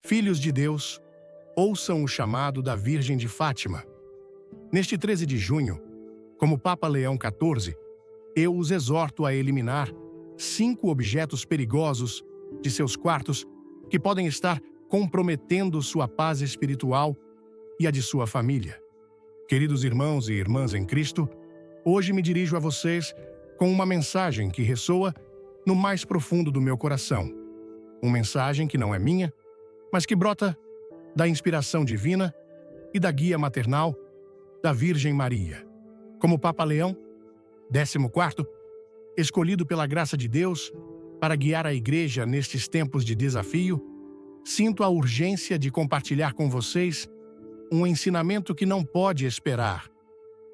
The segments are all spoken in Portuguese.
Filhos de Deus, ouçam o chamado da Virgem de Fátima. Neste 13 de junho, como Papa Leão XIV, eu os exorto a eliminar 5 objetos perigosos de seus quartos que podem estar comprometendo sua paz espiritual e a de sua família. Queridos irmãos e irmãs em Cristo, hoje me dirijo a vocês com uma mensagem que ressoa no mais profundo do meu coração. Uma mensagem que não é minha, mas que brota da inspiração divina e da guia maternal da Virgem Maria. Como Papa Leão XIV, escolhido pela graça de Deus para guiar a Igreja nestes tempos de desafio, sinto a urgência de compartilhar com vocês um ensinamento que não pode esperar,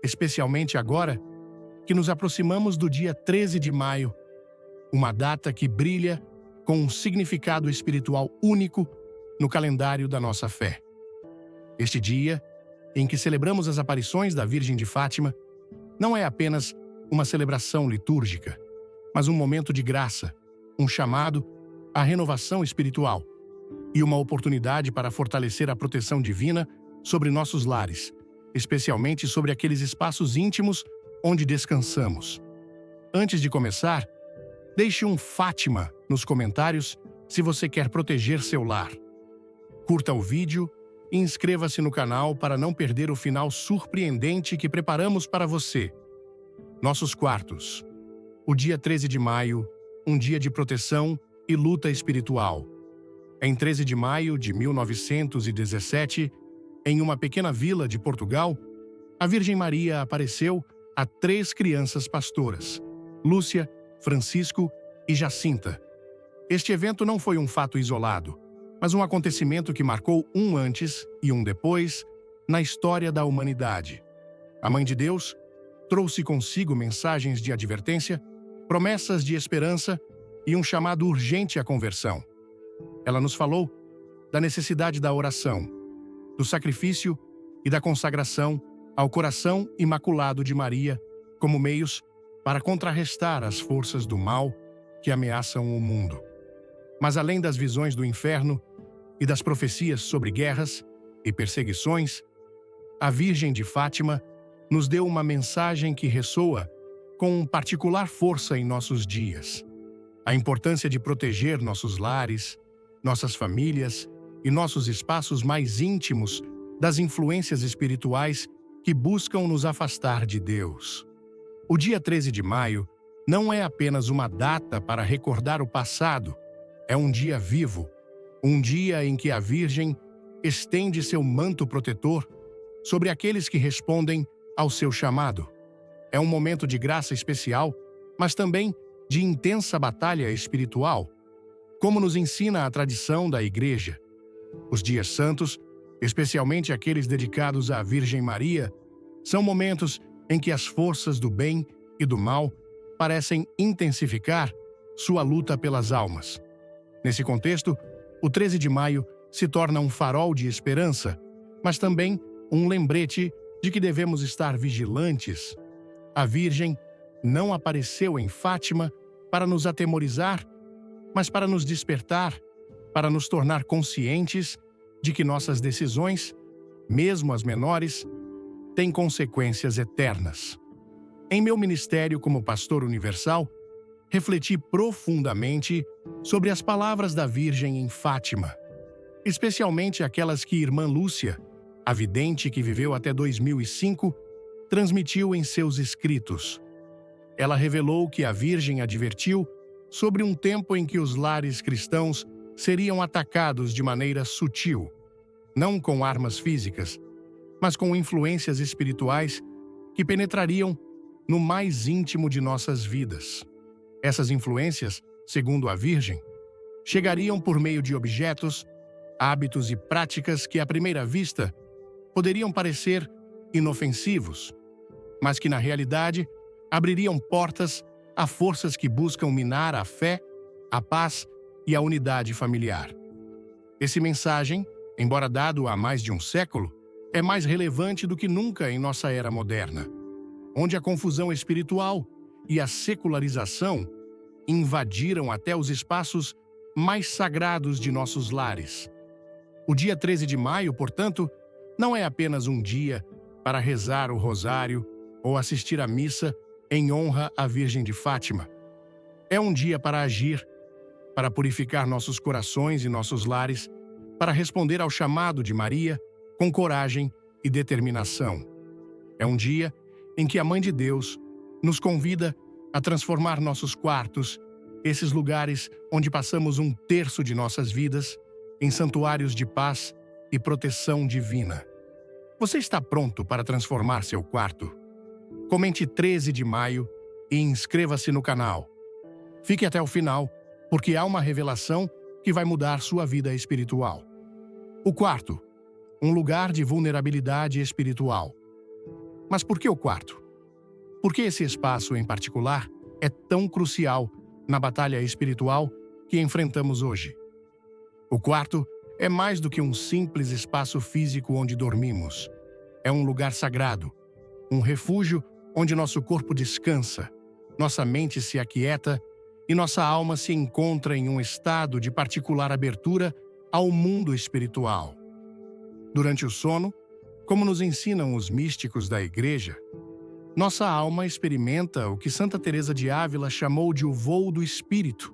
especialmente agora que nos aproximamos do dia 13 de maio, uma data que brilha com um significado espiritual único no calendário da nossa fé. Este dia, em que celebramos as aparições da Virgem de Fátima, não é apenas uma celebração litúrgica, mas um momento de graça, um chamado à renovação espiritual e uma oportunidade para fortalecer a proteção divina sobre nossos lares, especialmente sobre aqueles espaços íntimos onde descansamos. Antes de começar, deixe um Fátima nos comentários se você quer proteger seu lar. Curta o vídeo e inscreva-se no canal para não perder o final surpreendente que preparamos para você. Nossos quartos. O dia 13 de maio, um dia de proteção e luta espiritual. Em 13 de maio de 1917, em uma pequena vila de Portugal, a Virgem Maria apareceu a 3 crianças pastoras, Lúcia, Francisco e Jacinta. Este evento não foi um fato isolado, mas um acontecimento que marcou um antes e um depois na história da humanidade. A Mãe de Deus trouxe consigo mensagens de advertência, promessas de esperança e um chamado urgente à conversão. Ela nos falou da necessidade da oração, do sacrifício e da consagração ao coração imaculado de Maria como meios para contrarrestar as forças do mal que ameaçam o mundo. Mas além das visões do inferno e das profecias sobre guerras e perseguições, a Virgem de Fátima nos deu uma mensagem que ressoa com particular força em nossos dias. A importância de proteger nossos lares, nossas famílias e nossos espaços mais íntimos das influências espirituais que buscam nos afastar de Deus. O dia 13 de maio não é apenas uma data para recordar o passado, é um dia vivo, um dia em que a Virgem estende seu manto protetor sobre aqueles que respondem ao seu chamado. É um momento de graça especial, mas também de intensa batalha espiritual, como nos ensina a tradição da Igreja. Os dias santos, especialmente aqueles dedicados à Virgem Maria, são momentos em que as forças do bem e do mal parecem intensificar sua luta pelas almas. Nesse contexto, o 13 de maio se torna um farol de esperança, mas também um lembrete de que devemos estar vigilantes. A Virgem não apareceu em Fátima para nos atemorizar, mas para nos despertar, para nos tornar conscientes de que nossas decisões, mesmo as menores, têm consequências eternas. Em meu ministério como pastor universal, refleti profundamente sobre as palavras da Virgem em Fátima, especialmente aquelas que Irmã Lúcia, a vidente que viveu até 2005, transmitiu em seus escritos. Ela revelou que a Virgem advertiu sobre um tempo em que os lares cristãos seriam atacados de maneira sutil, não com armas físicas, mas com influências espirituais que penetrariam no mais íntimo de nossas vidas. Essas influências, segundo a Virgem, chegariam por meio de objetos, hábitos e práticas que, à primeira vista, poderiam parecer inofensivos, mas que, na realidade, abririam portas a forças que buscam minar a fé, a paz e a unidade familiar. Essa mensagem, embora dado há mais de um século, é mais relevante do que nunca em nossa era moderna, onde a confusão espiritual e a secularização invadiram até os espaços mais sagrados de nossos lares. O dia 13 de maio, portanto, não é apenas um dia para rezar o rosário ou assistir à missa em honra à Virgem de Fátima. É um dia para agir, para purificar nossos corações e nossos lares, para responder ao chamado de Maria com coragem e determinação. É um dia em que a Mãe de Deus nos convida a transformar nossos quartos, esses lugares onde passamos um terço de nossas vidas, em santuários de paz e proteção divina. Você está pronto para transformar seu quarto? Comente 13 de maio e inscreva-se no canal. Fique até o final, porque há uma revelação que vai mudar sua vida espiritual. O quarto, um lugar de vulnerabilidade espiritual. Mas por que o quarto? Por que esse espaço em particular é tão crucial na batalha espiritual que enfrentamos hoje? O quarto é mais do que um simples espaço físico onde dormimos. É um lugar sagrado, um refúgio onde nosso corpo descansa, nossa mente se aquieta e nossa alma se encontra em um estado de particular abertura ao mundo espiritual. Durante o sono, como nos ensinam os místicos da Igreja, nossa alma experimenta o que Santa Teresa de Ávila chamou de o voo do espírito,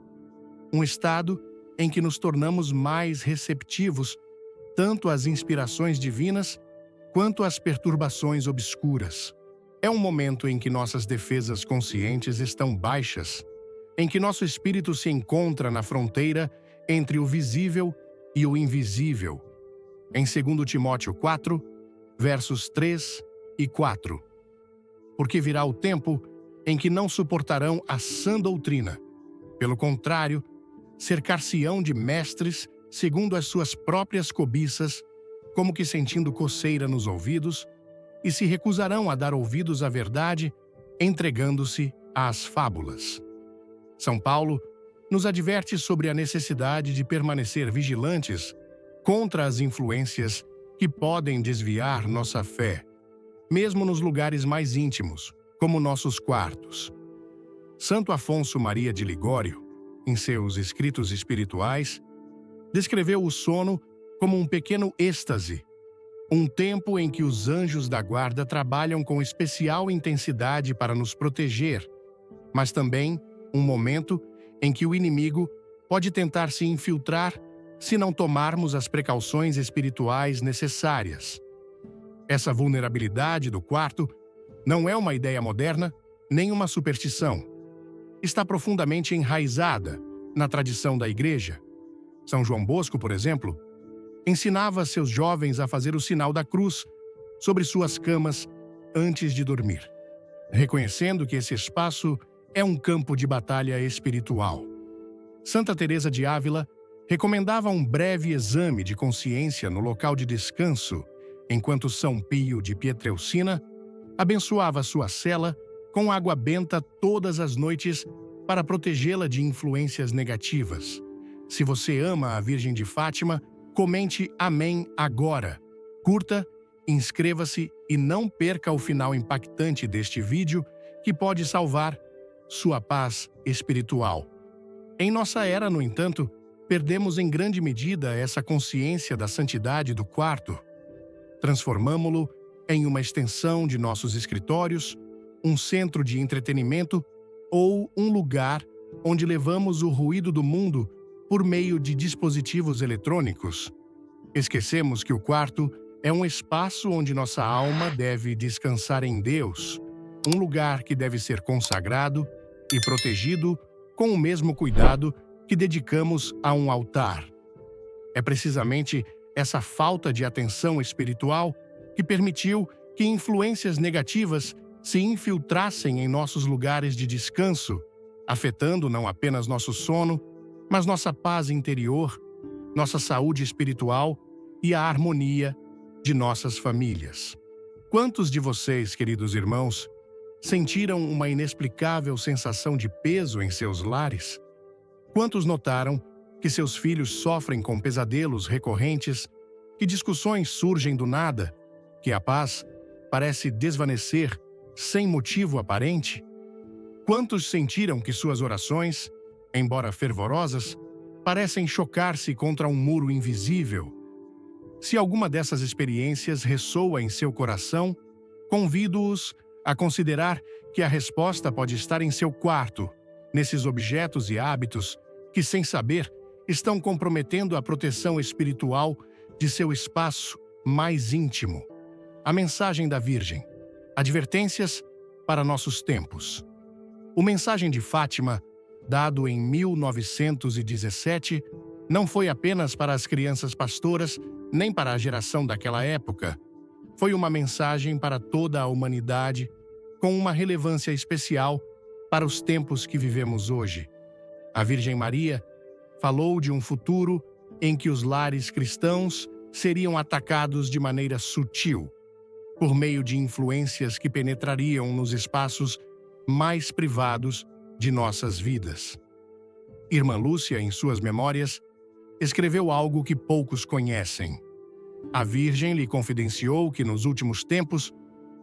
um estado em que nos tornamos mais receptivos tanto às inspirações divinas quanto às perturbações obscuras. É um momento em que nossas defesas conscientes estão baixas, em que nosso espírito se encontra na fronteira entre o visível e o invisível. Em 2 Timóteo 4, versos 3 e 4. Porque virá o tempo em que não suportarão a sã doutrina. Pelo contrário, cercar-se-ão de mestres segundo as suas próprias cobiças, como que sentindo coceira nos ouvidos, e se recusarão a dar ouvidos à verdade, entregando-se às fábulas. São Paulo nos adverte sobre a necessidade de permanecer vigilantes contra as influências que podem desviar nossa fé, mesmo nos lugares mais íntimos, como nossos quartos. Santo Afonso Maria de Ligório, em seus escritos espirituais, descreveu o sono como um pequeno êxtase, um tempo em que os anjos da guarda trabalham com especial intensidade para nos proteger, mas também um momento em que o inimigo pode tentar se infiltrar se não tomarmos as precauções espirituais necessárias. Essa vulnerabilidade do quarto não é uma ideia moderna, nem uma superstição. Está profundamente enraizada na tradição da Igreja. São João Bosco, por exemplo, ensinava seus jovens a fazer o sinal da cruz sobre suas camas antes de dormir, reconhecendo que esse espaço é um campo de batalha espiritual. Santa Teresa de Ávila recomendava um breve exame de consciência no local de descanso, enquanto São Pio de Pietrelcina abençoava sua cela com água benta todas as noites para protegê-la de influências negativas. Se você ama a Virgem de Fátima, comente Amém agora. Curta, inscreva-se e não perca o final impactante deste vídeo que pode salvar sua paz espiritual. Em nossa era, no entanto, perdemos em grande medida essa consciência da santidade do quarto. Transformamo-lo em uma extensão de nossos escritórios, um centro de entretenimento ou um lugar onde levamos o ruído do mundo por meio de dispositivos eletrônicos. Esquecemos que o quarto é um espaço onde nossa alma deve descansar em Deus, um lugar que deve ser consagrado e protegido com o mesmo cuidado que dedicamos a um altar. É precisamente essa falta de atenção espiritual que permitiu que influências negativas se infiltrassem em nossos lugares de descanso, afetando não apenas nosso sono, mas nossa paz interior, nossa saúde espiritual e a harmonia de nossas famílias. Quantos de vocês, queridos irmãos, sentiram uma inexplicável sensação de peso em seus lares? Quantos notaram que seus filhos sofrem com pesadelos recorrentes, que discussões surgem do nada, que a paz parece desvanecer sem motivo aparente? Quantos sentiram que suas orações, embora fervorosas, parecem chocar-se contra um muro invisível? Se alguma dessas experiências ressoa em seu coração, convido-os a considerar que a resposta pode estar em seu quarto, nesses objetos e hábitos que, sem saber, estão comprometendo a proteção espiritual de seu espaço mais íntimo. A mensagem da Virgem. Advertências para nossos tempos. O Mensagem de Fátima, dado em 1917, não foi apenas para as crianças pastoras, nem para a geração daquela época. Foi uma mensagem para toda a humanidade, com uma relevância especial para os tempos que vivemos hoje. A Virgem Maria falou de um futuro em que os lares cristãos seriam atacados de maneira sutil, por meio de influências que penetrariam nos espaços mais privados de nossas vidas. Irmã Lúcia, em suas memórias, escreveu algo que poucos conhecem. A Virgem lhe confidenciou que, nos últimos tempos,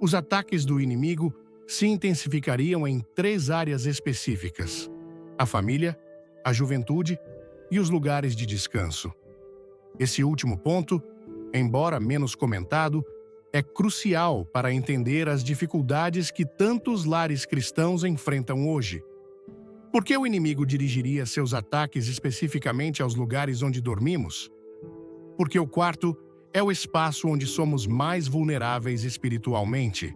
os ataques do inimigo se intensificariam em 3 áreas específicas: a família, a juventude e os lugares de descanso. Esse último ponto, embora menos comentado, é crucial para entender as dificuldades que tantos lares cristãos enfrentam hoje. Por que o inimigo dirigiria seus ataques especificamente aos lugares onde dormimos? Porque o quarto é o espaço onde somos mais vulneráveis espiritualmente.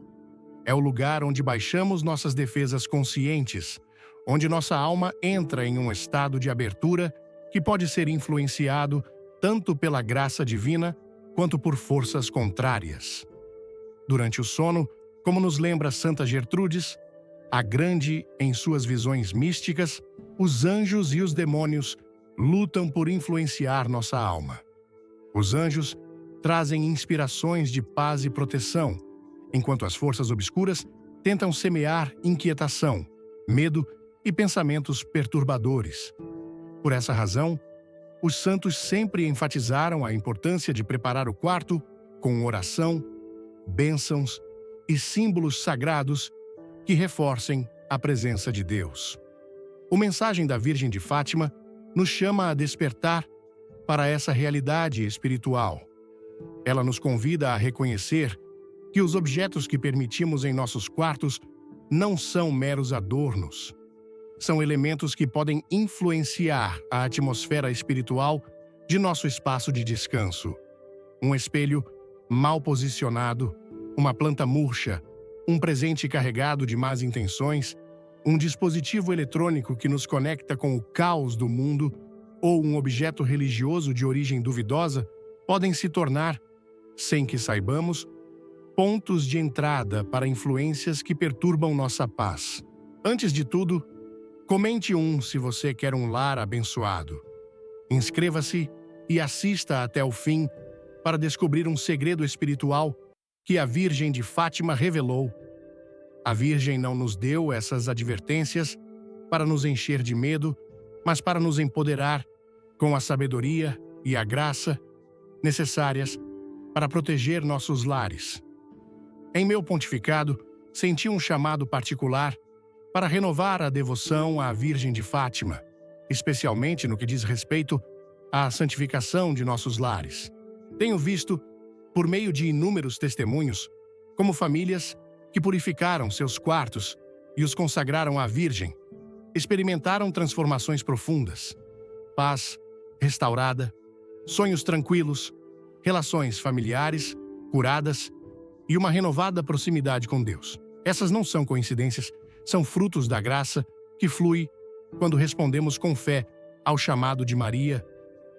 É o lugar onde baixamos nossas defesas conscientes, onde nossa alma entra em um estado de abertura que pode ser influenciado tanto pela graça divina quanto por forças contrárias. Durante o sono, como nos lembra Santa Gertrudes, a grande em suas visões místicas, os anjos e os demônios lutam por influenciar nossa alma. Os anjos trazem inspirações de paz e proteção, enquanto as forças obscuras tentam semear inquietação, medo e pensamentos perturbadores. Por essa razão, os santos sempre enfatizaram a importância de preparar o quarto com oração, bênçãos e símbolos sagrados que reforcem a presença de Deus. O Mensagem da Virgem de Fátima nos chama a despertar para essa realidade espiritual. Ela nos convida a reconhecer que os objetos que permitimos em nossos quartos não são meros adornos. São elementos que podem influenciar a atmosfera espiritual de nosso espaço de descanso. Um espelho mal posicionado, uma planta murcha, um presente carregado de más intenções, um dispositivo eletrônico que nos conecta com o caos do mundo ou um objeto religioso de origem duvidosa podem se tornar, sem que saibamos, pontos de entrada para influências que perturbam nossa paz. Antes de tudo, comente se você quer um lar abençoado. Inscreva-se e assista até o fim para descobrir um segredo espiritual que a Virgem de Fátima revelou. A Virgem não nos deu essas advertências para nos encher de medo, mas para nos empoderar com a sabedoria e a graça necessárias para proteger nossos lares. Em meu pontificado, senti um chamado particular para renovar a devoção à Virgem de Fátima, especialmente no que diz respeito à santificação de nossos lares. Tenho visto, por meio de inúmeros testemunhos, como famílias que purificaram seus quartos e os consagraram à Virgem, experimentaram transformações profundas, paz restaurada, sonhos tranquilos, relações familiares curadas e uma renovada proximidade com Deus. Essas não são coincidências, são frutos da graça que flui quando respondemos com fé ao chamado de Maria,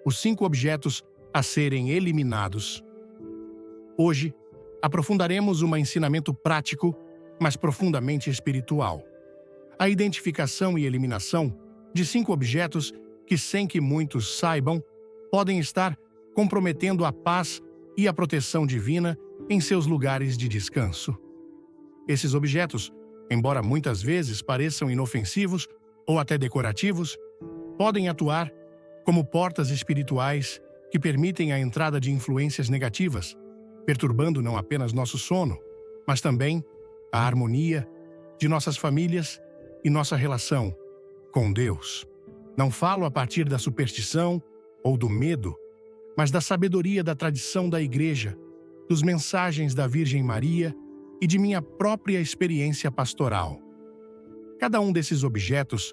os 5 objetos a serem eliminados. Hoje, aprofundaremos um ensinamento prático, mas profundamente espiritual. A identificação e eliminação de 5 objetos que, sem que muitos saibam, podem estar comprometendo a paz e a proteção divina em seus lugares de descanso. Esses objetos, embora muitas vezes pareçam inofensivos ou até decorativos, podem atuar como portas espirituais que permitem a entrada de influências negativas, perturbando não apenas nosso sono, mas também a harmonia de nossas famílias e nossa relação com Deus. Não falo a partir da superstição ou do medo, mas da sabedoria da tradição da Igreja, dos mensagens da Virgem Maria e de minha própria experiência pastoral. Cada um desses objetos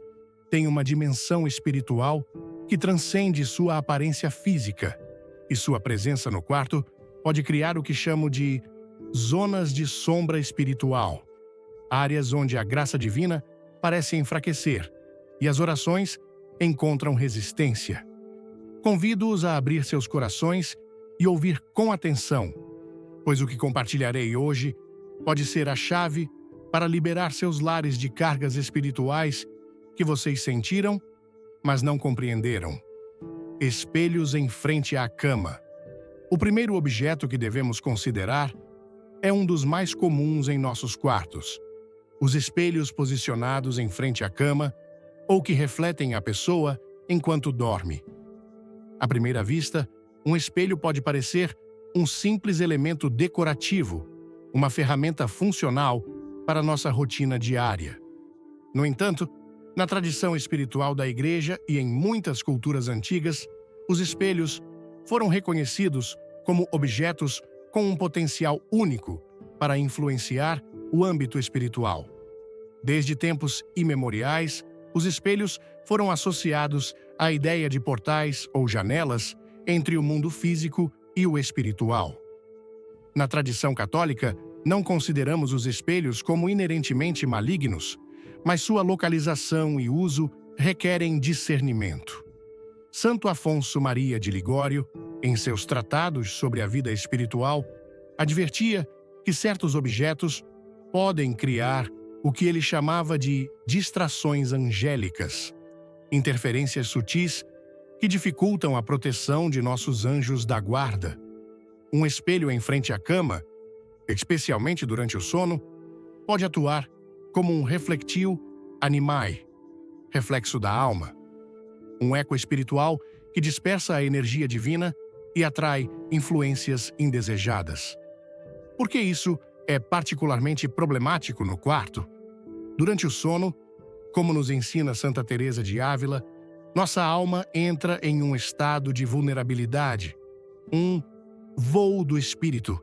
tem uma dimensão espiritual que transcende sua aparência física, e sua presença no quarto pode criar o que chamo de zonas de sombra espiritual, áreas onde a graça divina parece enfraquecer e as orações encontram resistência. Convido-os a abrir seus corações e ouvir com atenção, pois o que compartilharei hoje pode ser a chave para liberar seus lares de cargas espirituais que vocês sentiram, mas não compreenderam. Espelhos em frente à cama. O primeiro objeto que devemos considerar é um dos mais comuns em nossos quartos. Os espelhos posicionados em frente à cama ou que refletem a pessoa enquanto dorme. À primeira vista, um espelho pode parecer um simples elemento decorativo, uma ferramenta funcional para nossa rotina diária. No entanto, na tradição espiritual da Igreja e em muitas culturas antigas, os espelhos foram reconhecidos como objetos com um potencial único para influenciar o âmbito espiritual. Desde tempos imemoriais, os espelhos foram associados à ideia de portais ou janelas entre o mundo físico e o espiritual. Na tradição católica, não consideramos os espelhos como inerentemente malignos, mas sua localização e uso requerem discernimento. Santo Afonso Maria de Ligório, em seus tratados sobre a vida espiritual, advertia que certos objetos podem criar o que ele chamava de distrações angélicas, interferências sutis que dificultam a proteção de nossos anjos da guarda. Um espelho em frente à cama, especialmente durante o sono, pode atuar como um reflectio animae, reflexo da alma, um eco espiritual que dispersa a energia divina e atrai influências indesejadas. Por que isso é particularmente problemático no quarto? Durante o sono, como nos ensina Santa Teresa de Ávila, nossa alma entra em um estado de vulnerabilidade, um voo do espírito,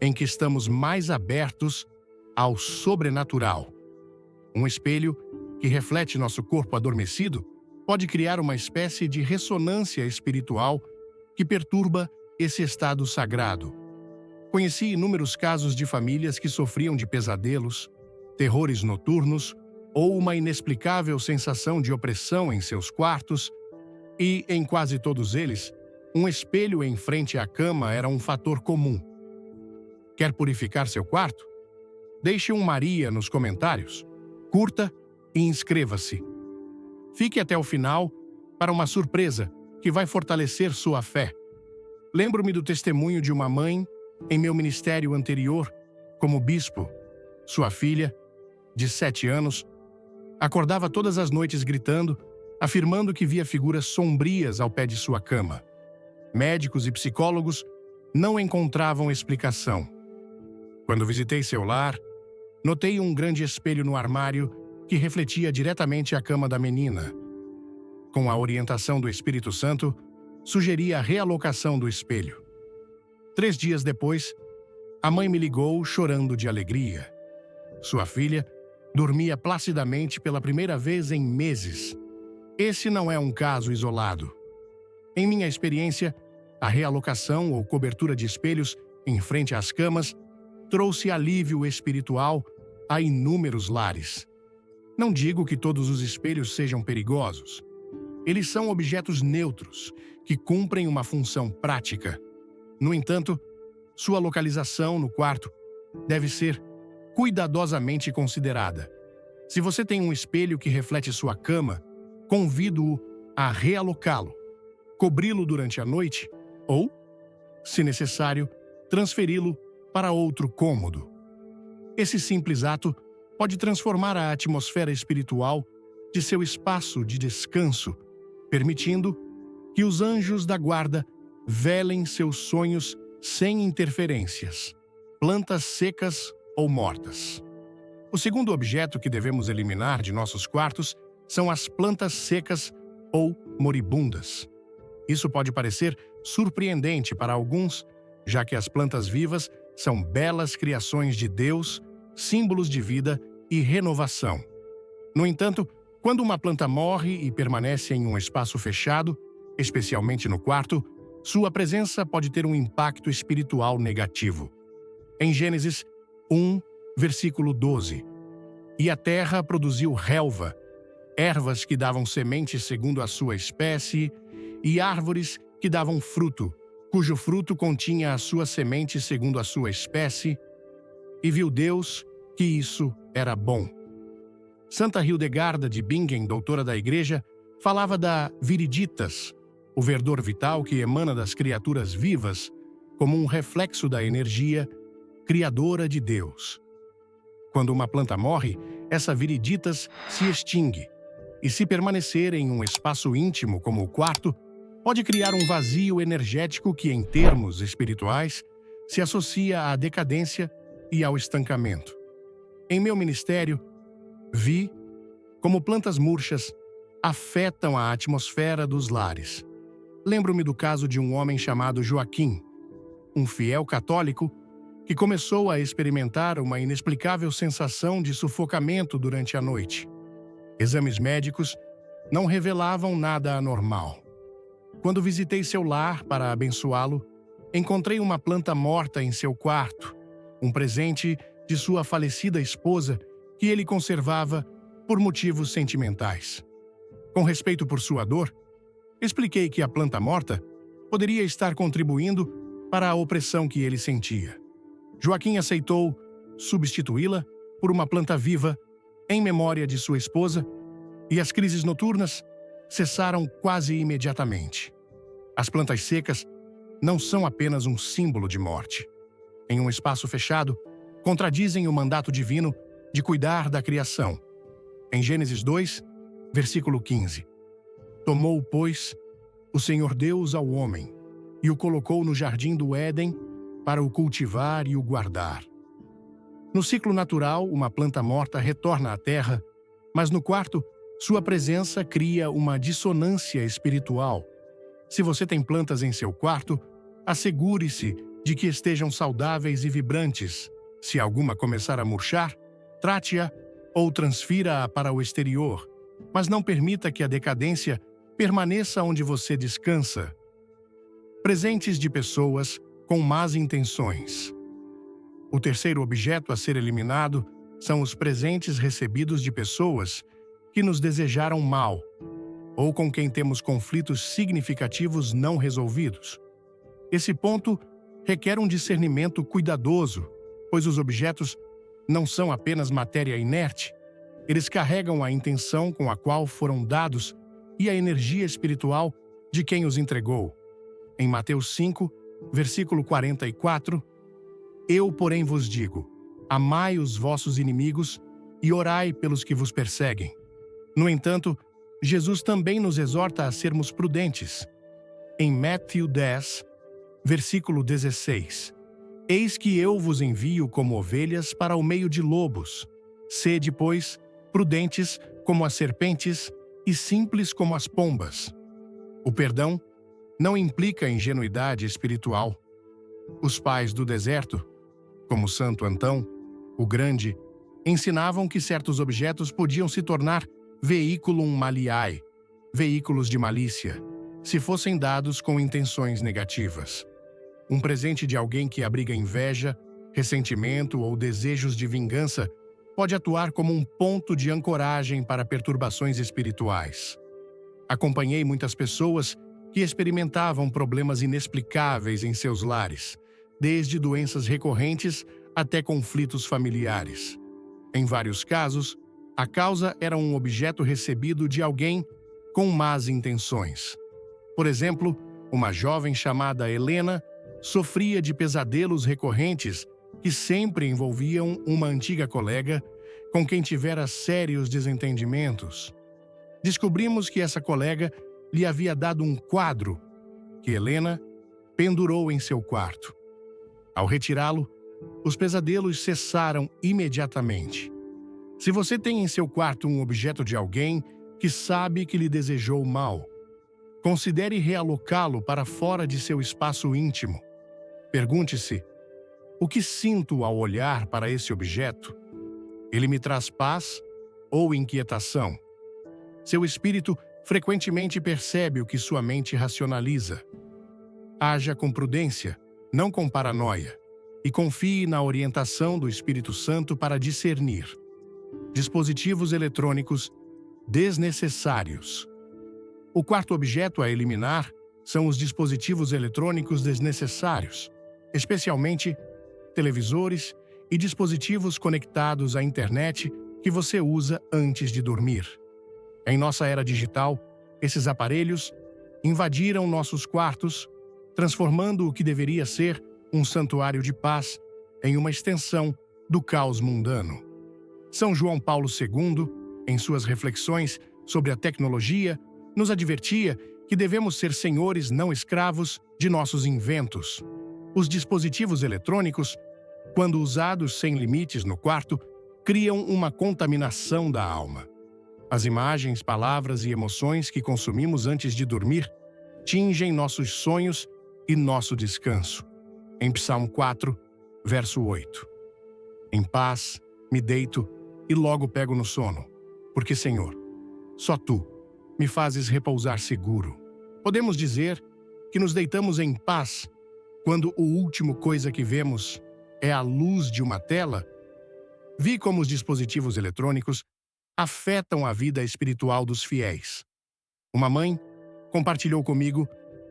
em que estamos mais abertos ao sobrenatural. Um espelho que reflete nosso corpo adormecido pode criar uma espécie de ressonância espiritual que perturba esse estado sagrado. Conheci inúmeros casos de famílias que sofriam de pesadelos, terrores noturnos ou uma inexplicável sensação de opressão em seus quartos, e, em quase todos eles, um espelho em frente à cama era um fator comum. Quer purificar seu quarto? Deixe um Maria nos comentários, curta e inscreva-se. Fique até o final para uma surpresa que vai fortalecer sua fé. Lembro-me do testemunho de uma mãe em meu ministério anterior, como bispo. Sua filha, de 7 anos, acordava todas as noites gritando, afirmando que via figuras sombrias ao pé de sua cama. Médicos e psicólogos não encontravam explicação. Quando visitei seu lar, notei um grande espelho no armário que refletia diretamente a cama da menina. Com a orientação do Espírito Santo, sugeri a realocação do espelho. 3 dias depois, a mãe me ligou chorando de alegria. Sua filha dormia placidamente pela primeira vez em meses. Esse não é um caso isolado. Em minha experiência, a realocação ou cobertura de espelhos em frente às camas trouxe alívio espiritual a inúmeros lares. Não digo que todos os espelhos sejam perigosos. Eles são objetos neutros, que cumprem uma função prática. No entanto, sua localização no quarto deve ser cuidadosamente considerada. Se você tem um espelho que reflete sua cama, convido-o a realocá-lo, cobri-lo durante a noite ou, se necessário, transferi-lo para outro cômodo. Esse simples ato pode transformar a atmosfera espiritual de seu espaço de descanso, permitindo que os anjos da guarda velem seus sonhos sem interferências, plantas secas ou mortas. O segundo objeto que devemos eliminar de nossos quartos são as plantas secas ou moribundas. Isso pode parecer surpreendente para alguns, já que as plantas vivas são belas criações de Deus, símbolos de vida e renovação. No entanto, quando uma planta morre e permanece em um espaço fechado, especialmente no quarto, sua presença pode ter um impacto espiritual negativo. Em Gênesis 1, versículo 12, "E a terra produziu relva, ervas que davam sementes segundo a sua espécie, e árvores que davam fruto, cujo fruto continha a sua semente segundo a sua espécie, e viu Deus que isso era bom." Santa Hildegarda de Bingen, doutora da Igreja, falava da viriditas, o verdor vital que emana das criaturas vivas, como um reflexo da energia criadora de Deus. Quando uma planta morre, essa viriditas se extingue, e se permanecer em um espaço íntimo como o quarto, pode criar um vazio energético que, em termos espirituais, se associa à decadência e ao estancamento. Em meu ministério, vi como plantas murchas afetam a atmosfera dos lares. Lembro-me do caso de um homem chamado Joaquim, um fiel católico que começou a experimentar uma inexplicável sensação de sufocamento durante a noite. Exames médicos não revelavam nada anormal. Quando visitei seu lar para abençoá-lo, encontrei uma planta morta em seu quarto, um presente de sua falecida esposa que ele conservava por motivos sentimentais. Com respeito por sua dor, expliquei que a planta morta poderia estar contribuindo para a opressão que ele sentia. Joaquim aceitou substituí-la por uma planta viva em memória de sua esposa, e as crises noturnas cessaram quase imediatamente. As plantas secas não são apenas um símbolo de morte. Em um espaço fechado, contradizem o mandato divino de cuidar da criação. Em Gênesis 2, versículo 15. "Tomou, pois, o Senhor Deus ao homem e o colocou no jardim do Éden para o cultivar e o guardar." No ciclo natural, uma planta morta retorna à terra, mas no quarto, sua presença cria uma dissonância espiritual. Se você tem plantas em seu quarto, assegure-se de que estejam saudáveis e vibrantes. Se alguma começar a murchar, trate-a ou transfira-a para o exterior, mas não permita que a decadência permaneça onde você descansa. Presentes de pessoas com más intenções. O terceiro objeto a ser eliminado são os presentes recebidos de pessoas que nos desejaram mal, ou com quem temos conflitos significativos não resolvidos. Esse ponto requer um discernimento cuidadoso, pois os objetos não são apenas matéria inerte, eles carregam a intenção com a qual foram dados e a energia espiritual de quem os entregou. Em Mateus 5, versículo 44, "Eu, porém, vos digo, amai os vossos inimigos e orai pelos que vos perseguem." No entanto, Jesus também nos exorta a sermos prudentes. Em Mateus 10, versículo 16, "Eis que eu vos envio como ovelhas para o meio de lobos. Sede, pois, prudentes como as serpentes e simples como as pombas." O perdão não implica ingenuidade espiritual. Os pais do deserto, como Santo Antão, o Grande, ensinavam que certos objetos podiam se tornar vehiculum maliae, veículos de malícia, se fossem dados com intenções negativas. Um presente de alguém que abriga inveja, ressentimento ou desejos de vingança pode atuar como um ponto de ancoragem para perturbações espirituais. Acompanhei muitas pessoas que experimentavam problemas inexplicáveis em seus lares, desde doenças recorrentes até conflitos familiares. Em vários casos, a causa era um objeto recebido de alguém com más intenções. Por exemplo, uma jovem chamada Helena sofria de pesadelos recorrentes que sempre envolviam uma antiga colega com quem tivera sérios desentendimentos. Descobrimos que essa colega lhe havia dado um quadro que Helena pendurou em seu quarto. Ao retirá-lo, os pesadelos cessaram imediatamente. Se você tem em seu quarto um objeto de alguém que sabe que lhe desejou mal, considere realocá-lo para fora de seu espaço íntimo. Pergunte-se: o que sinto ao olhar para esse objeto? Ele me traz paz ou inquietação? Seu espírito frequentemente percebe o que sua mente racionaliza. Haja com prudência, não com paranoia, e confie na orientação do Espírito Santo para discernir. Dispositivos eletrônicos desnecessários. O quarto objeto a eliminar são os dispositivos eletrônicos desnecessários, especialmente televisores e dispositivos conectados à internet que você usa antes de dormir. Em nossa era digital, esses aparelhos invadiram nossos quartos, transformando o que deveria ser um santuário de paz em uma extensão do caos mundano. São João Paulo II, em suas reflexões sobre a tecnologia, nos advertia que devemos ser senhores não escravos de nossos inventos. Os dispositivos eletrônicos, quando usados sem limites no quarto, criam uma contaminação da alma. As imagens, palavras e emoções que consumimos antes de dormir tingem nossos sonhos e nosso descanso. Em Psalmo 4, verso 8. Em paz, me deito e logo pego no sono, porque, Senhor, só Tu me fazes repousar seguro. Podemos dizer que nos deitamos em paz quando a última coisa que vemos é a luz de uma tela? Vi como os dispositivos eletrônicos afetam a vida espiritual dos fiéis. Uma mãe compartilhou comigo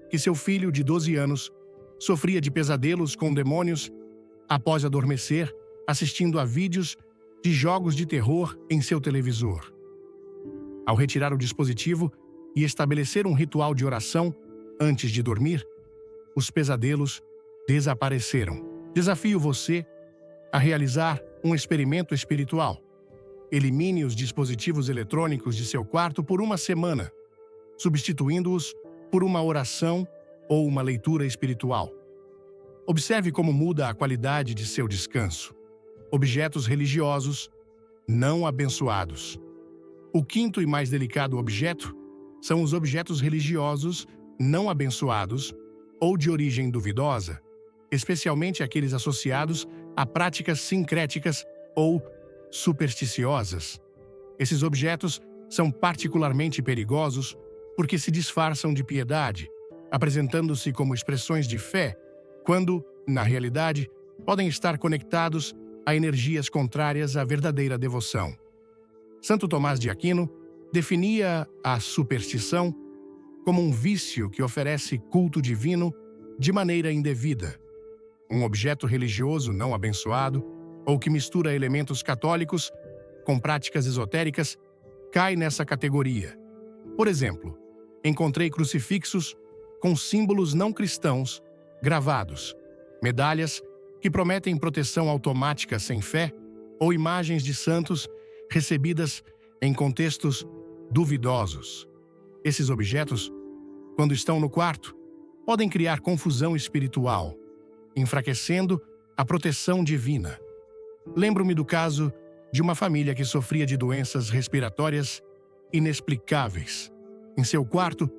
que seu filho de 12 anos sofria de pesadelos com demônios após adormecer assistindo a vídeos de jogos de terror em seu televisor. Ao retirar o dispositivo e estabelecer um ritual de oração antes de dormir, os pesadelos desapareceram. Desafio você a realizar um experimento espiritual. Elimine os dispositivos eletrônicos de seu quarto por uma semana, substituindo-os por uma oração ou uma leitura espiritual. Observe como muda a qualidade de seu descanso. Objetos religiosos não abençoados. O quinto e mais delicado objeto são os objetos religiosos não abençoados ou de origem duvidosa, especialmente aqueles associados a práticas sincréticas ou supersticiosas. Esses objetos são particularmente perigosos porque se disfarçam de piedade, apresentando-se como expressões de fé, quando, na realidade, podem estar conectados a energias contrárias à verdadeira devoção. Santo Tomás de Aquino definia a superstição como um vício que oferece culto divino de maneira indevida. Um objeto religioso não abençoado ou que mistura elementos católicos com práticas esotéricas cai nessa categoria. Por exemplo, encontrei crucifixos com símbolos não cristãos gravados, medalhas que prometem proteção automática sem fé ou imagens de santos recebidas em contextos duvidosos. Esses objetos, quando estão no quarto, podem criar confusão espiritual, enfraquecendo a proteção divina. Lembro-me do caso de uma família que sofria de doenças respiratórias inexplicáveis. Em seu quarto,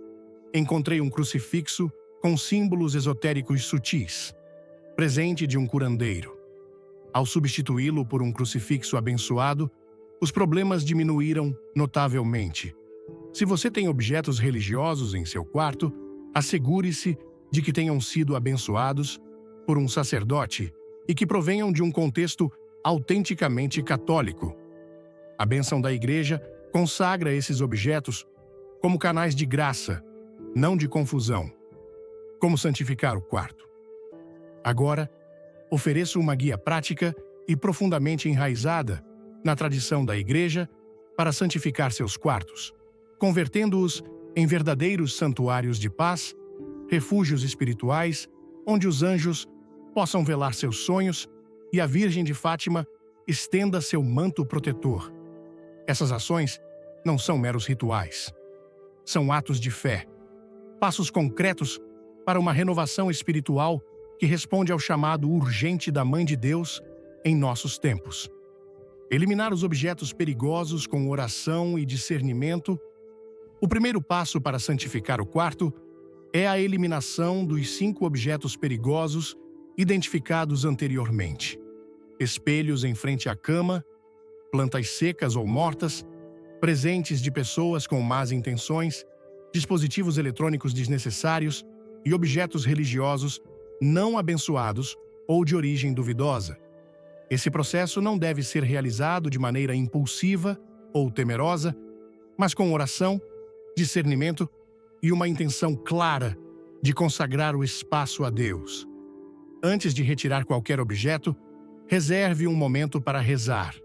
encontrei um crucifixo com símbolos esotéricos sutis, presente de um curandeiro. Ao substituí-lo por um crucifixo abençoado, os problemas diminuíram notavelmente. Se você tem objetos religiosos em seu quarto, assegure-se de que tenham sido abençoados por um sacerdote e que provenham de um contexto autenticamente católico. A bênção da Igreja consagra esses objetos como canais de graça, não de confusão. Como santificar o quarto? Agora, ofereço uma guia prática e profundamente enraizada na tradição da Igreja para santificar seus quartos, convertendo-os em verdadeiros santuários de paz, refúgios espirituais, onde os anjos possam velar seus sonhos e a Virgem de Fátima estenda seu manto protetor. Essas ações não são meros rituais. São atos de fé, passos concretos para uma renovação espiritual que responde ao chamado urgente da Mãe de Deus em nossos tempos. Eliminar os objetos perigosos com oração e discernimento O primeiro passo para santificar o quarto é a eliminação dos 5 objetos perigosos identificados anteriormente: espelhos em frente à cama, plantas secas ou mortas, presentes de pessoas com más intenções, dispositivos eletrônicos desnecessários e objetos religiosos não abençoados ou de origem duvidosa. Esse processo não deve ser realizado de maneira impulsiva ou temerosa, mas com oração, discernimento e uma intenção clara de consagrar o espaço a Deus. Antes de retirar qualquer objeto, reserve um momento para rezar.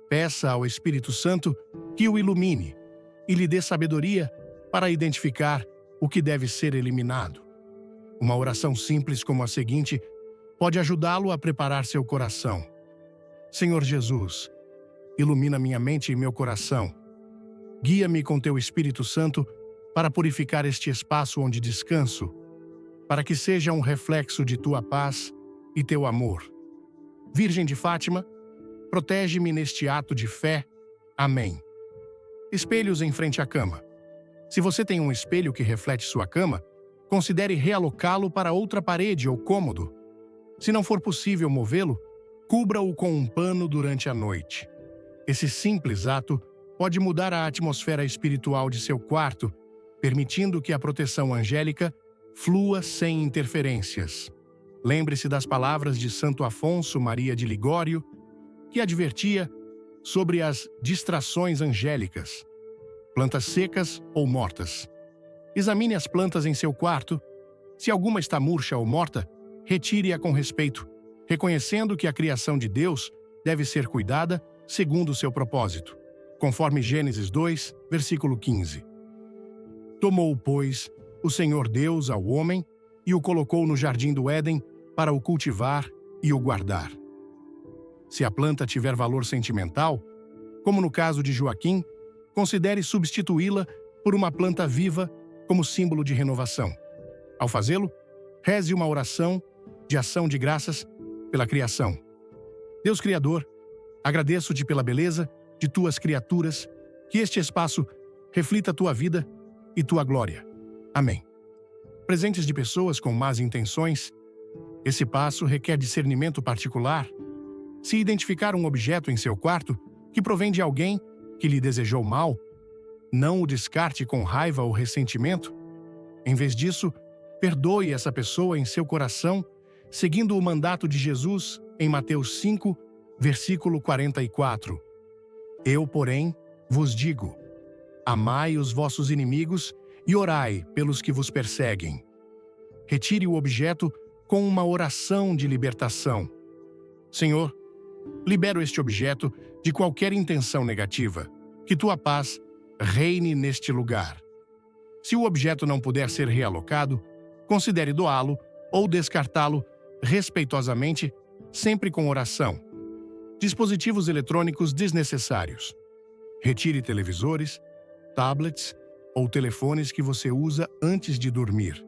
Peça ao Espírito Santo que o ilumine e lhe dê sabedoria para identificar o que deve ser eliminado. Uma oração simples como a seguinte pode ajudá-lo a preparar seu coração. Senhor Jesus, ilumina minha mente e meu coração. Guia-me com teu Espírito Santo para purificar este espaço onde descanso, para que seja um reflexo de tua paz e teu amor. Virgem de Fátima, protege-me neste ato de fé. Amém. Espelhos em frente à cama. Se você tem um espelho que reflete sua cama, considere realocá-lo para outra parede ou cômodo. Se não for possível movê-lo, cubra-o com um pano durante a noite. Esse simples ato pode mudar a atmosfera espiritual de seu quarto, permitindo que a proteção angélica flua sem interferências. Lembre-se das palavras de Santo Afonso Maria de Ligório, que advertia sobre as distrações angélicas, plantas secas ou mortas. Examine as plantas em seu quarto. Se alguma está murcha ou morta, retire-a com respeito, reconhecendo que a criação de Deus deve ser cuidada segundo o seu propósito, conforme Gênesis 2, versículo 15. Tomou, pois, o Senhor Deus ao homem e o colocou no jardim do Éden para o cultivar e o guardar. Se a planta tiver valor sentimental, como no caso de Joaquim, considere substituí-la por uma planta viva como símbolo de renovação. Ao fazê-lo, reze uma oração de ação de graças pela criação. Deus Criador, agradeço-te pela beleza de tuas criaturas, que este espaço reflita tua vida e tua glória. Amém. Presentes de pessoas com más intenções, esse passo requer discernimento particular. Se identificar um objeto em seu quarto que provém de alguém que lhe desejou mal, não o descarte com raiva ou ressentimento. Em vez disso, perdoe essa pessoa em seu coração, seguindo o mandato de Jesus em Mateus 5, versículo 44. Eu, porém, vos digo: amai os vossos inimigos e orai pelos que vos perseguem. Retire o objeto com uma oração de libertação. Senhor, libero este objeto de qualquer intenção negativa. Que tua paz reine neste lugar. Se o objeto não puder ser realocado, considere doá-lo ou descartá-lo respeitosamente, sempre com oração. Dispositivos eletrônicos desnecessários. Retire televisores, tablets ou telefones que você usa antes de dormir.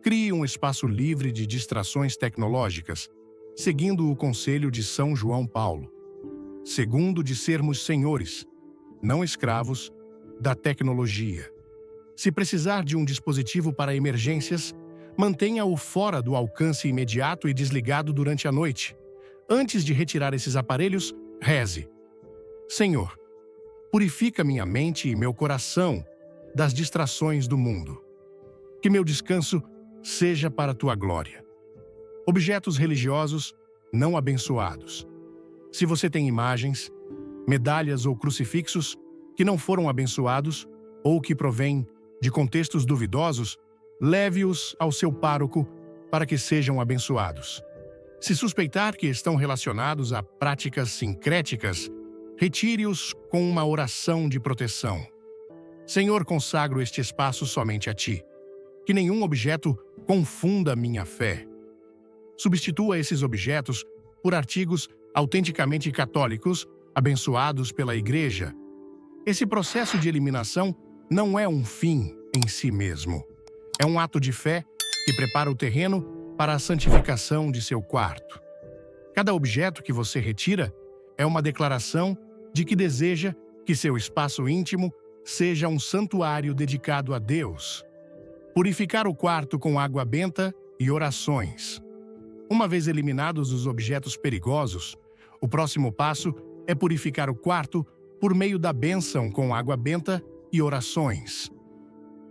Crie um espaço livre de distrações tecnológicas, seguindo o conselho de São João Paulo. Segundo, de sermos senhores, não escravos, da tecnologia. Se precisar de um dispositivo para emergências, mantenha-o fora do alcance imediato e desligado durante a noite. Antes de retirar esses aparelhos, reze: Senhor, purifica minha mente e meu coração das distrações do mundo. Que meu descanso seja para a tua glória. Objetos religiosos não abençoados. Se você tem imagens, medalhas ou crucifixos que não foram abençoados ou que provêm de contextos duvidosos, leve-os ao seu pároco para que sejam abençoados. Se suspeitar que estão relacionados a práticas sincréticas, retire-os com uma oração de proteção. Senhor, consagro este espaço somente a ti. Que nenhum objeto confunda minha fé. Substitua esses objetos por artigos autenticamente católicos, abençoados pela Igreja. Esse processo de eliminação não é um fim em si mesmo. É um ato de fé que prepara o terreno para a santificação de seu quarto. Cada objeto que você retira é uma declaração de que deseja que seu espaço íntimo seja um santuário dedicado a Deus. Purificar o quarto com água benta e orações. Uma vez eliminados os objetos perigosos, o próximo passo é purificar o quarto por meio da bênção com água benta e orações.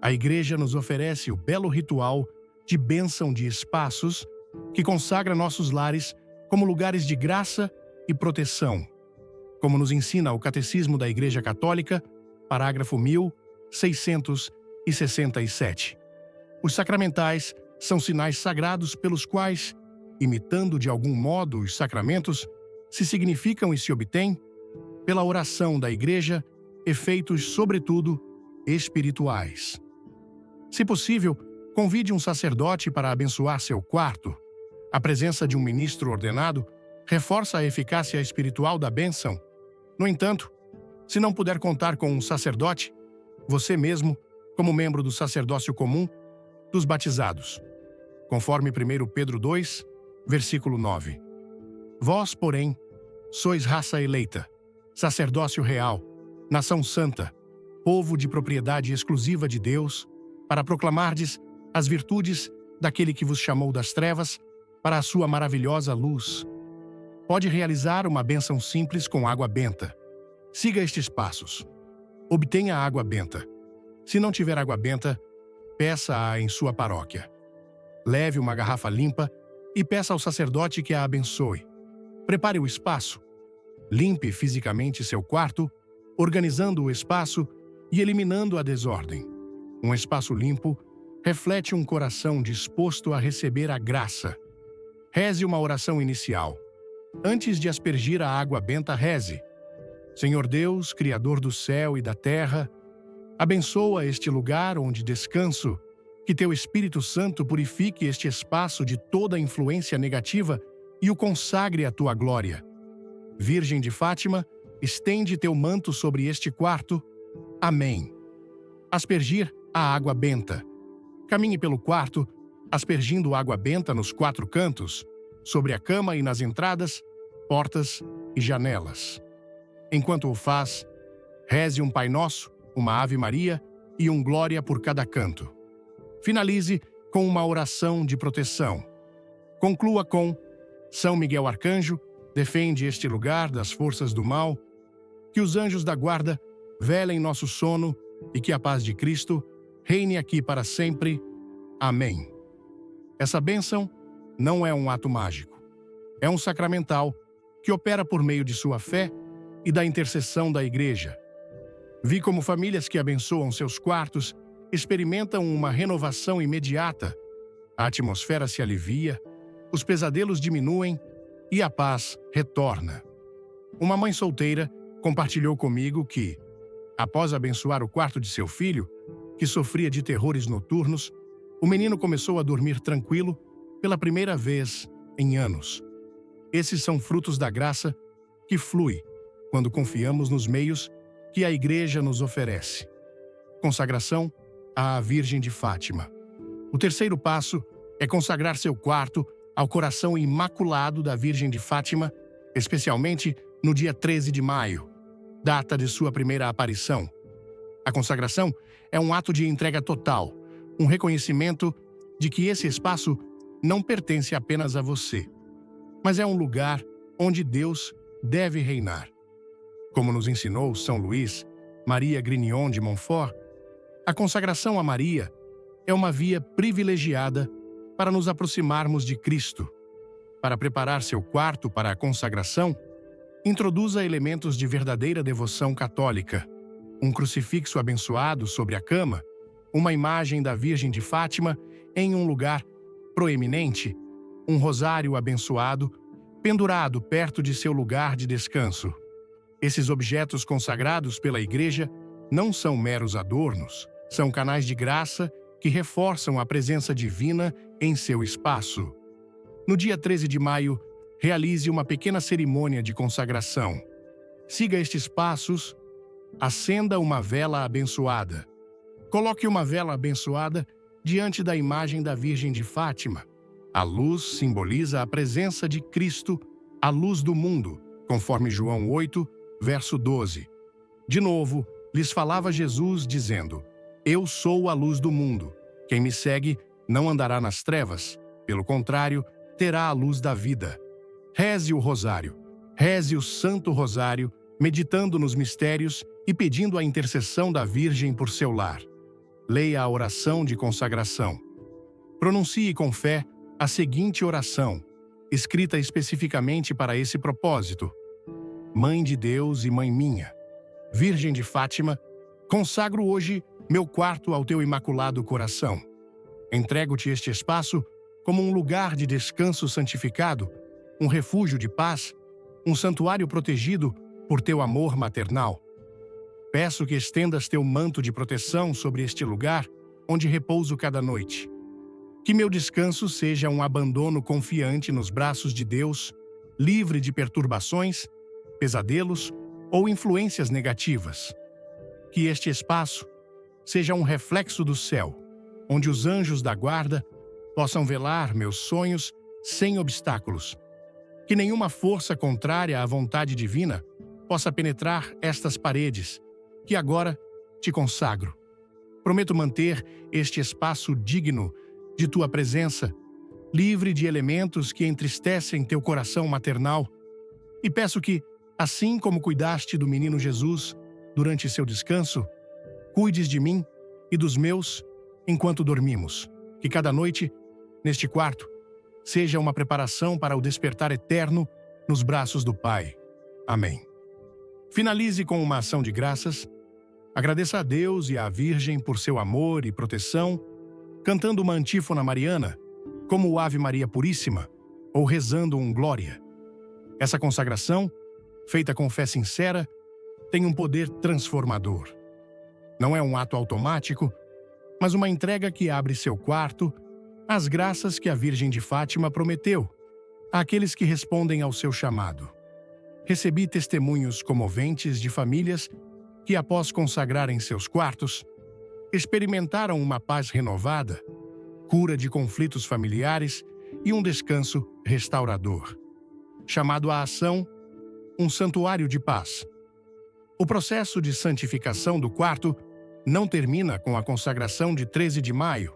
A Igreja nos oferece o belo ritual de bênção de espaços que consagra nossos lares como lugares de graça e proteção, como nos ensina o Catecismo da Igreja Católica, parágrafo 1667. Os sacramentais são sinais sagrados pelos quais, imitando de algum modo os sacramentos, se significam e se obtêm, pela oração da Igreja, efeitos, sobretudo, espirituais. Se possível, convide um sacerdote para abençoar seu quarto. A presença de um ministro ordenado reforça a eficácia espiritual da bênção. No entanto, se não puder contar com um sacerdote, você mesmo, como membro do sacerdócio comum, dos batizados, conforme 1 Pedro 2, versículo 9. Vós, porém, sois raça eleita, sacerdócio real, nação santa, povo de propriedade exclusiva de Deus, para proclamardes as virtudes daquele que vos chamou das trevas para a sua maravilhosa luz. Pode realizar uma bênção simples com água benta. Siga estes passos. Obtenha água benta. Se não tiver água benta, peça-a em sua paróquia. Leve uma garrafa limpa e peça ao sacerdote que a abençoe. Prepare o espaço. Limpe fisicamente seu quarto, organizando o espaço e eliminando a desordem. Um espaço limpo reflete um coração disposto a receber a graça. Reze uma oração inicial. Antes de aspergir a água benta, reze: Senhor Deus, Criador do céu e da terra, abençoa este lugar onde descanso, que teu Espírito Santo purifique este espaço de toda influência negativa e o consagre à tua glória. Virgem de Fátima, estende teu manto sobre este quarto. Amém. Aspergir a água benta. Caminhe pelo quarto, aspergindo água benta nos 4 cantos, sobre a cama e nas entradas, portas e janelas. Enquanto o faz, reze um Pai Nosso, uma Ave Maria e um Glória por cada canto. Finalize com uma oração de proteção. Conclua com: São Miguel Arcanjo, defende este lugar das forças do mal, que os anjos da guarda velem nosso sono e que a paz de Cristo reine aqui para sempre. Amém. Essa bênção não é um ato mágico. É um sacramental que opera por meio de sua fé e da intercessão da Igreja. Vi como famílias que abençoam seus quartos experimentam uma renovação imediata. A atmosfera se alivia, os pesadelos diminuem e a paz retorna. Uma mãe solteira compartilhou comigo que, após abençoar o quarto de seu filho, que sofria de terrores noturnos, o menino começou a dormir tranquilo pela primeira vez em anos. Esses são frutos da graça que flui quando confiamos nos meios que a Igreja nos oferece. Consagração à Virgem de Fátima. O terceiro passo é consagrar seu quarto ao coração imaculado da Virgem de Fátima, especialmente no dia 13 de maio, data de sua primeira aparição. A consagração é um ato de entrega total, um reconhecimento de que esse espaço não pertence apenas a você, mas é um lugar onde Deus deve reinar. Como nos ensinou São Luís Maria Grignion de Montfort, a consagração a Maria é uma via privilegiada para nos aproximarmos de Cristo. Para preparar seu quarto para a consagração, introduza elementos de verdadeira devoção católica: um crucifixo abençoado sobre a cama, uma imagem da Virgem de Fátima em um lugar proeminente, um rosário abençoado pendurado perto de seu lugar de descanso. Esses objetos consagrados pela Igreja não são meros adornos, são canais de graça que reforçam a presença divina em seu espaço. No dia 13 de maio, realize uma pequena cerimônia de consagração. Siga estes passos. Acenda uma vela abençoada. Coloque uma vela abençoada diante da imagem da Virgem de Fátima. A luz simboliza a presença de Cristo, a luz do mundo, conforme João 8, verso 12. De novo, lhes falava Jesus, dizendo: Eu sou a luz do mundo. Quem me segue não andará nas trevas. Pelo contrário, terá a luz da vida. Reze o rosário. Reze o Santo Rosário, meditando nos mistérios e pedindo a intercessão da Virgem por seu lar. Leia a oração de consagração. Pronuncie com fé a seguinte oração, escrita especificamente para esse propósito: Mãe de Deus e Mãe minha, Virgem de Fátima, consagro hoje meu quarto ao teu imaculado coração. Entrego-te este espaço como um lugar de descanso santificado, um refúgio de paz, um santuário protegido por teu amor maternal. Peço que estendas teu manto de proteção sobre este lugar onde repouso cada noite. Que meu descanso seja um abandono confiante nos braços de Deus, livre de perturbações, pesadelos ou influências negativas. Que este espaço seja um reflexo do céu, onde os anjos da guarda possam velar meus sonhos sem obstáculos. Que nenhuma força contrária à vontade divina possa penetrar estas paredes, que agora te consagro. Prometo manter este espaço digno de tua presença, livre de elementos que entristecem teu coração maternal, e peço que, assim como cuidaste do menino Jesus durante seu descanso, cuides de mim e dos meus enquanto dormimos. Que cada noite, neste quarto, seja uma preparação para o despertar eterno nos braços do Pai. Amém. Finalize com uma ação de graças. Agradeça a Deus e à Virgem por seu amor e proteção, cantando uma antífona mariana, como o Ave Maria Puríssima, ou rezando um Glória. Essa consagração, feita com fé sincera, tem um poder transformador. Não é um ato automático, mas uma entrega que abre seu quarto às graças que a Virgem de Fátima prometeu àqueles que respondem ao seu chamado. Recebi testemunhos comoventes de famílias que, após consagrarem seus quartos, experimentaram uma paz renovada, cura de conflitos familiares e um descanso restaurador. Chamado à ação, um santuário de paz. O processo de santificação do quarto não termina com a consagração de 13 de maio.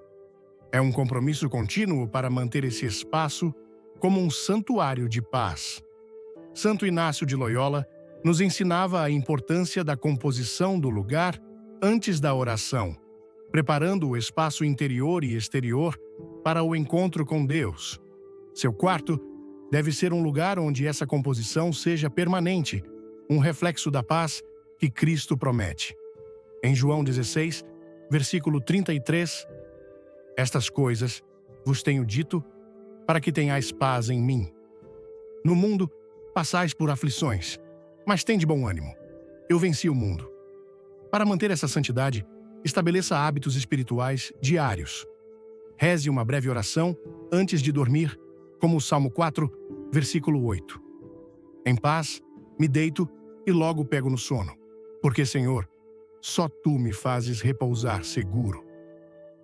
É um compromisso contínuo para manter esse espaço como um santuário de paz. Santo Inácio de Loyola nos ensinava a importância da composição do lugar antes da oração, preparando o espaço interior e exterior para o encontro com Deus. Seu quarto deve ser um lugar onde essa composição seja permanente, um reflexo da paz que Cristo promete. Em João 16, versículo 33, estas coisas vos tenho dito para que tenhais paz em mim. No mundo passais por aflições, mas tende bom ânimo. Eu venci o mundo. Para manter essa santidade, estabeleça hábitos espirituais diários. Reze uma breve oração antes de dormir, como o Salmo 4, versículo 8. Em paz, me deito e logo pego no sono, porque, Senhor, só Tu me fazes repousar seguro.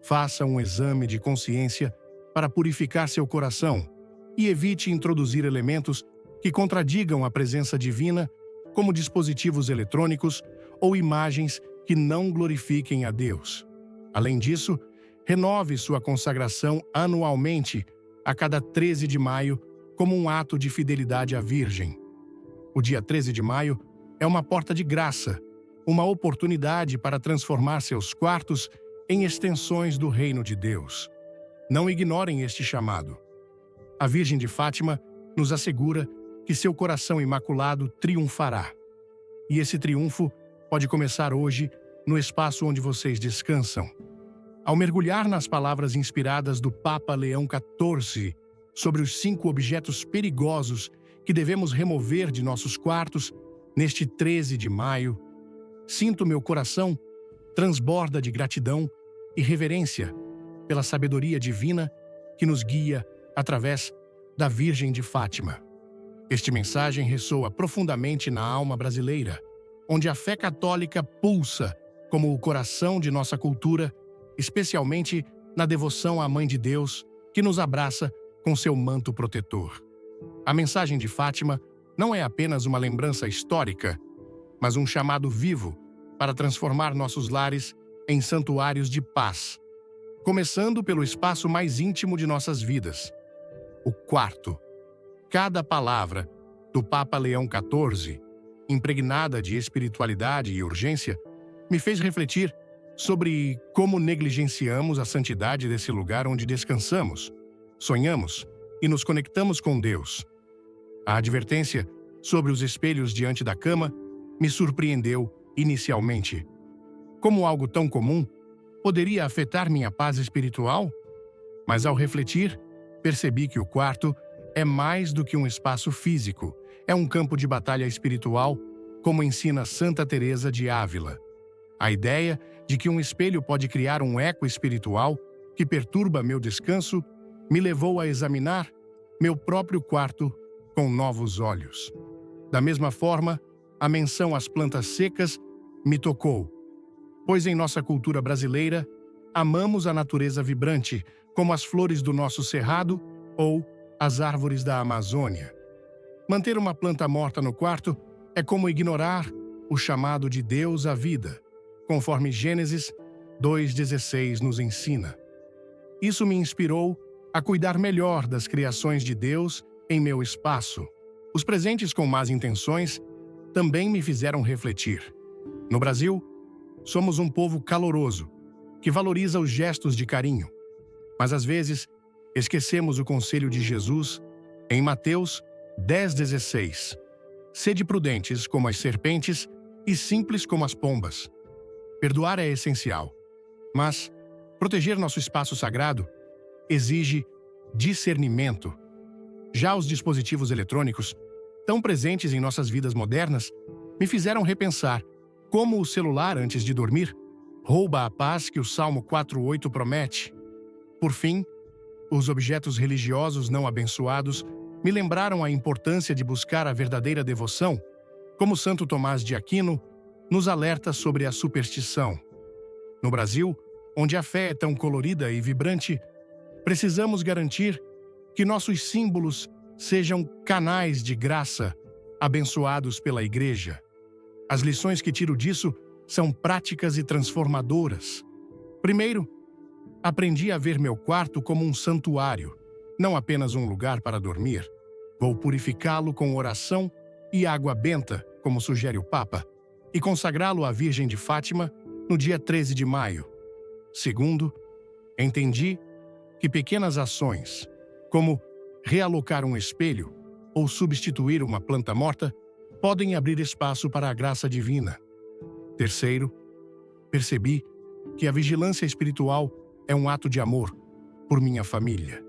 Faça um exame de consciência para purificar seu coração e evite introduzir elementos que contradigam a presença divina, como dispositivos eletrônicos ou imagens que não glorifiquem a Deus. Além disso, renove sua consagração anualmente, a cada 13 de maio, como um ato de fidelidade à Virgem. O dia 13 de maio é uma porta de graça, uma oportunidade para transformar seus quartos em extensões do reino de Deus. Não ignorem este chamado. A Virgem de Fátima nos assegura que seu coração imaculado triunfará. E esse triunfo pode começar hoje no espaço onde vocês descansam. Ao mergulhar nas palavras inspiradas do Papa Leão XIV sobre os 5 objetos perigosos que devemos remover de nossos quartos neste 13 de maio, sinto meu coração transborda de gratidão e reverência pela sabedoria divina que nos guia através da Virgem de Fátima. Esta mensagem ressoa profundamente na alma brasileira, onde a fé católica pulsa como o coração de nossa cultura, especialmente na devoção à Mãe de Deus, que nos abraça com seu manto protetor. A mensagem de Fátima não é apenas uma lembrança histórica, mas um chamado vivo para transformar nossos lares em santuários de paz, começando pelo espaço mais íntimo de nossas vidas, o quarto. Cada palavra do Papa Leão XIV, impregnada de espiritualidade e urgência, me fez refletir sobre como negligenciamos a santidade desse lugar onde descansamos, sonhamos e nos conectamos com Deus. A advertência sobre os espelhos diante da cama me surpreendeu inicialmente. Como algo tão comum poderia afetar minha paz espiritual? Mas ao refletir, percebi que o quarto é mais do que um espaço físico, é um campo de batalha espiritual, como ensina Santa Teresa de Ávila. A ideia de que um espelho pode criar um eco espiritual que perturba meu descanso me levou a examinar meu próprio quarto com novos olhos. Da mesma forma, a menção às plantas secas me tocou, pois em nossa cultura brasileira, amamos a natureza vibrante, como as flores do nosso cerrado ou as árvores da Amazônia. Manter uma planta morta no quarto é como ignorar o chamado de Deus à vida, conforme Gênesis 2,16 nos ensina. Isso me inspirou a cuidar melhor das criações de Deus em meu espaço. Os presentes com más intenções também me fizeram refletir. No Brasil, somos um povo caloroso, que valoriza os gestos de carinho. Mas às vezes, esquecemos o conselho de Jesus em Mateus 10,16. Sede prudentes como as serpentes e simples como as pombas. Perdoar é essencial, mas proteger nosso espaço sagrado exige discernimento. Já os dispositivos eletrônicos, tão presentes em nossas vidas modernas, me fizeram repensar como o celular, antes de dormir, rouba a paz que o Salmo 4,8 promete. Por fim, os objetos religiosos não abençoados me lembraram a importância de buscar a verdadeira devoção, como Santo Tomás de Aquino nos alerta sobre a superstição. No Brasil, onde a fé é tão colorida e vibrante, precisamos garantir que nossos símbolos sejam canais de graça, abençoados pela Igreja. As lições que tiro disso são práticas e transformadoras. Primeiro, aprendi a ver meu quarto como um santuário, não apenas um lugar para dormir. Vou purificá-lo com oração e água benta, como sugere o Papa, e consagrá-lo à Virgem de Fátima no dia 13 de maio. Segundo, entendi que pequenas ações, como realocar um espelho ou substituir uma planta morta, podem abrir espaço para a graça divina. Terceiro, percebi que a vigilância espiritual é um ato de amor por minha família,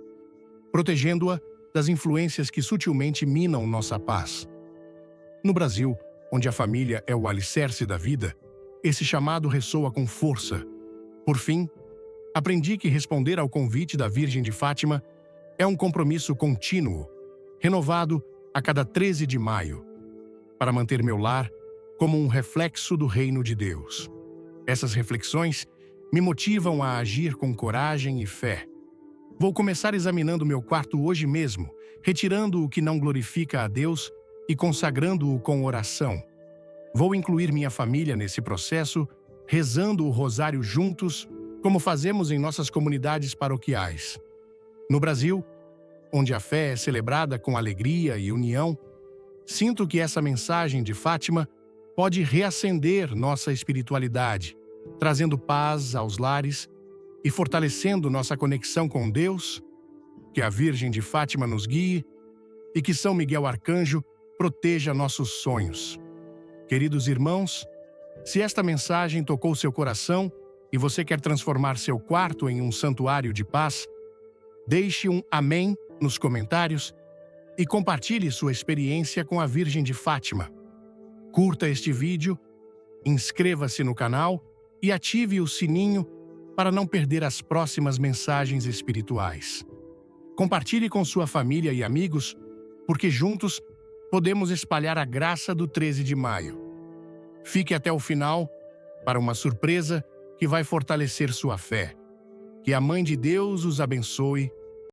protegendo-a das influências que sutilmente minam nossa paz. No Brasil, onde a família é o alicerce da vida, esse chamado ressoa com força. Por fim, aprendi que responder ao convite da Virgem de Fátima é um compromisso contínuo, renovado a cada 13 de maio, para manter meu lar como um reflexo do reino de Deus. Essas reflexões me motivam a agir com coragem e fé. Vou começar examinando meu quarto hoje mesmo, retirando o que não glorifica a Deus e consagrando-o com oração. Vou incluir minha família nesse processo, rezando o rosário juntos, como fazemos em nossas comunidades paroquiais. No Brasil, onde a fé é celebrada com alegria e união, sinto que essa mensagem de Fátima pode reacender nossa espiritualidade, trazendo paz aos lares e fortalecendo nossa conexão com Deus. Que a Virgem de Fátima nos guie e que São Miguel Arcanjo proteja nossos sonhos. Queridos irmãos, se esta mensagem tocou seu coração e você quer transformar seu quarto em um santuário de paz, deixe um amém nos comentários e compartilhe sua experiência com a Virgem de Fátima. Curta este vídeo, inscreva-se no canal e ative o sininho para não perder as próximas mensagens espirituais. Compartilhe com sua família e amigos, porque juntos podemos espalhar a graça do 13 de maio. Fique até o final para uma surpresa que vai fortalecer sua fé. Que a Mãe de Deus os abençoe